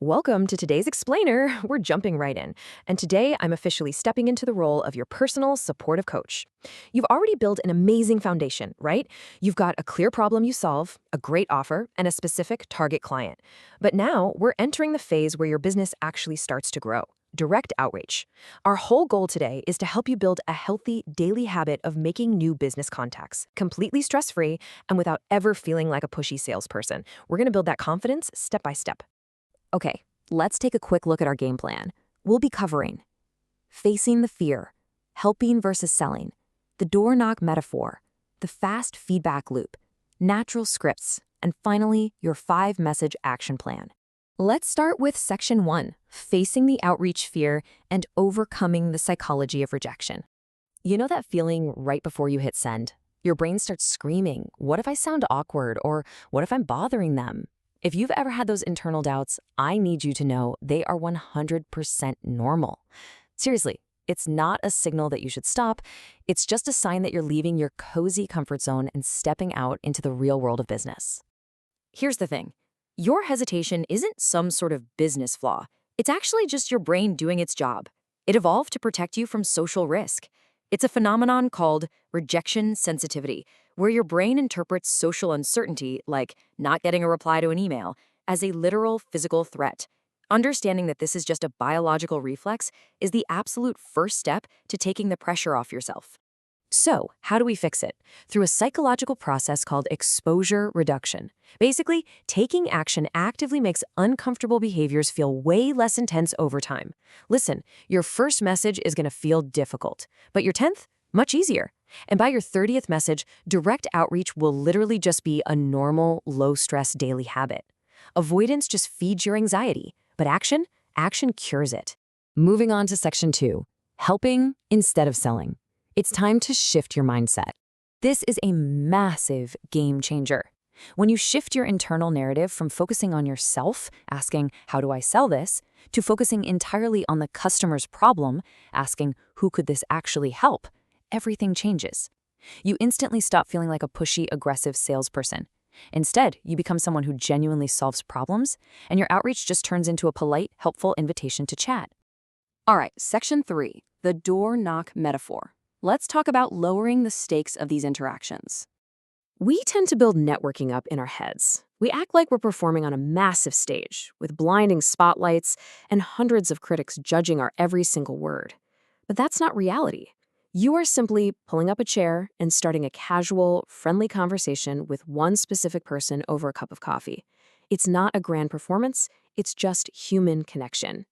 Welcome to today's explainer. We're jumping right in. And today I'm officially stepping into the role of your personal supportive coach. You've already built an amazing foundation, right? You've got a clear problem you solve, a great offer, and a specific target client. But now we're entering the phase where your business actually starts to grow. Direct outreach. Our whole goal today is to help you build a healthy daily habit of making new business contacts, completely stress-free and without ever feeling like a pushy salesperson. We're going to build that confidence step by step. Okay, let's take a quick look at our game plan. We'll be covering facing the fear, helping versus selling, the door knock metaphor, the fast feedback loop, natural scripts, and finally, your 5-message action plan. Let's start with section 1, facing the outreach fear and overcoming the psychology of rejection. You know that feeling right before you hit send? Your brain starts screaming, what if I sound awkward, or what if I'm bothering them? If you've ever had those internal doubts, I need you to know they are 100% normal. Seriously, it's not a signal that you should stop. It's just a sign that you're leaving your cozy comfort zone and stepping out into the real world of business. Here's the thing. Your hesitation isn't some sort of business flaw. It's actually just your brain doing its job. It evolved to protect you from social risk. It's a phenomenon called rejection sensitivity, where your brain interprets social uncertainty, like not getting a reply to an email, as a literal physical threat. Understanding that this is just a biological reflex is the absolute first step to taking the pressure off yourself. So, how do we fix it? Through a psychological process called exposure reduction. Basically, taking action actively makes uncomfortable behaviors feel way less intense over time. Listen, your first message is going to feel difficult, but your 10th, much easier. And by your 30th message, direct outreach will literally just be a normal, low-stress daily habit. Avoidance just feeds your anxiety, but action cures it. Moving on to section 2, helping instead of selling. It's time to shift your mindset. This is a massive game changer. When you shift your internal narrative from focusing on yourself, asking, how do I sell this, to focusing entirely on the customer's problem, asking, who could this actually help, everything changes. You instantly stop feeling like a pushy, aggressive salesperson. Instead, you become someone who genuinely solves problems, and your outreach just turns into a polite, helpful invitation to chat. All right, section 3, the door knock metaphor. Let's talk about lowering the stakes of these interactions. We tend to build networking up in our heads. We act like we're performing on a massive stage, with blinding spotlights and hundreds of critics judging our every single word. But that's not reality. You are simply pulling up a chair and starting a casual, friendly conversation with one specific person over a cup of coffee. It's not a grand performance, it's just human connection.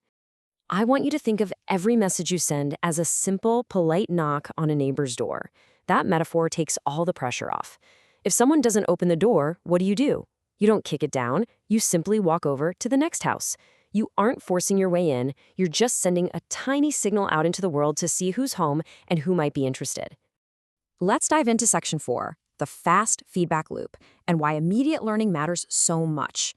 I want you to think of every message you send as a simple, polite knock on a neighbor's door. That metaphor takes all the pressure off. If someone doesn't open the door, what do? You don't kick it down, you simply walk over to the next house. You aren't forcing your way in, you're just sending a tiny signal out into the world to see who's home and who might be interested. Let's dive into section 4, the fast feedback loop, and why immediate learning matters so much.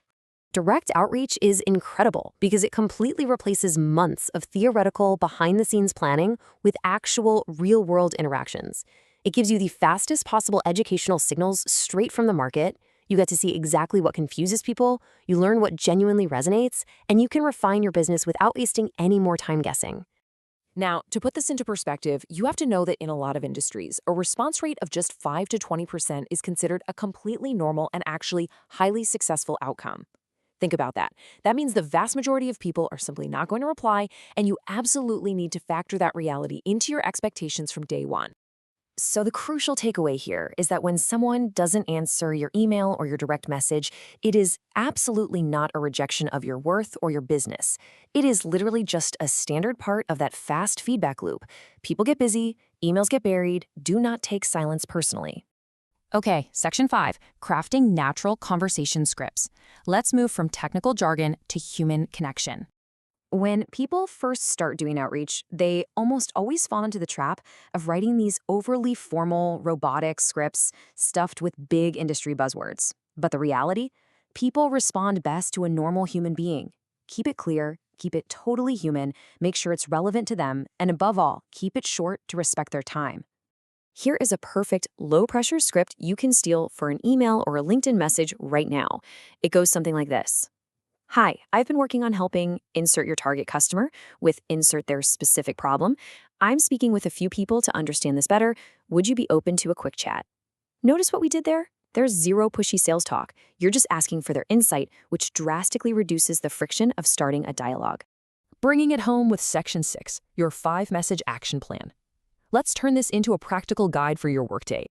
Direct outreach is incredible because it completely replaces months of theoretical, behind-the-scenes planning with actual, real-world interactions. It gives you the fastest possible educational signals straight from the market. You get to see exactly what confuses people, you learn what genuinely resonates, and you can refine your business without wasting any more time guessing. Now, to put this into perspective, you have to know that in a lot of industries, a response rate of just 5 to 20% is considered a completely normal and actually highly successful outcome. Think about that. That means the vast majority of people are simply not going to reply, and you absolutely need to factor that reality into your expectations from day one. So the crucial takeaway here is that when someone doesn't answer your email or your direct message, it is absolutely not a rejection of your worth or your business. It is literally just a standard part of that fast feedback loop. People get busy, emails get buried, do not take silence personally. Okay, section 5, crafting natural conversation scripts. Let's move from technical jargon to human connection. When people first start doing outreach, they almost always fall into the trap of writing these overly formal, robotic scripts stuffed with big industry buzzwords. But the reality? People respond best to a normal human being. Keep it clear, keep it totally human, make sure it's relevant to them, and above all, keep it short to respect their time. Here is a perfect low-pressure script you can steal for an email or a LinkedIn message right now. It goes something like this. Hi, I've been working on helping insert your target customer with insert their specific problem. I'm speaking with a few people to understand this better. Would you be open to a quick chat? Notice what we did there? There's zero pushy sales talk. You're just asking for their insight, which drastically reduces the friction of starting a dialogue. Bringing it home with Section 6, your 5-message action plan. Let's turn this into a practical guide for your workday.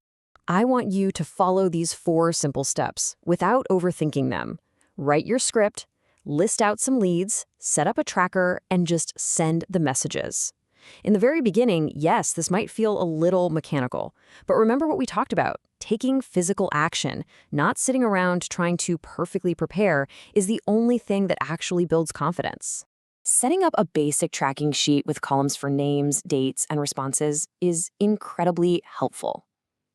I want you to follow these 4 simple steps without overthinking them. Write your script, list out some leads, set up a tracker, and just send the messages. In the very beginning, yes, this might feel a little mechanical, but remember what we talked about. Taking physical action, not sitting around trying to perfectly prepare, is the only thing that actually builds confidence. Setting up a basic tracking sheet with columns for names, dates, and responses is incredibly helpful.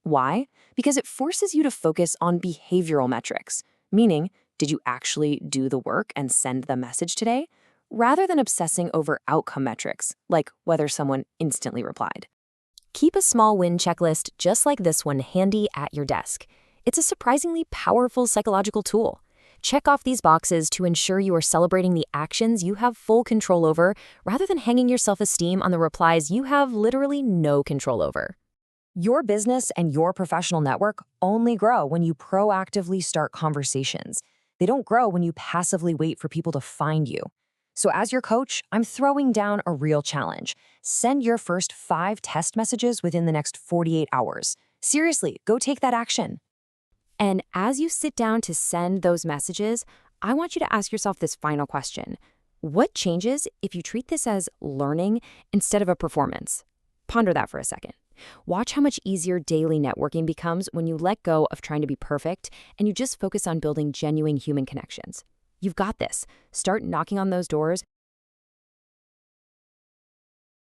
Why? Because it forces you to focus on behavioral metrics, meaning, did you actually do the work and send the message today? Rather than obsessing over outcome metrics, like whether someone instantly replied. Keep a small win checklist just like this one handy at your desk. It's a surprisingly powerful psychological tool. Check off these boxes to ensure you are celebrating the actions you have full control over, rather than hanging your self-esteem on the replies you have literally no control over. Your business and your professional network only grow when you proactively start conversations. They don't grow when you passively wait for people to find you. So as your coach, I'm throwing down a real challenge. Send your first 5 test messages within the next 48 hours. Seriously, go take that action. And as you sit down to send those messages, I want you to ask yourself this final question. What changes if you treat this as learning instead of a performance? Ponder that for a second. Watch how much easier daily networking becomes when you let go of trying to be perfect and you just focus on building genuine human connections. You've got this. Start knocking on those doors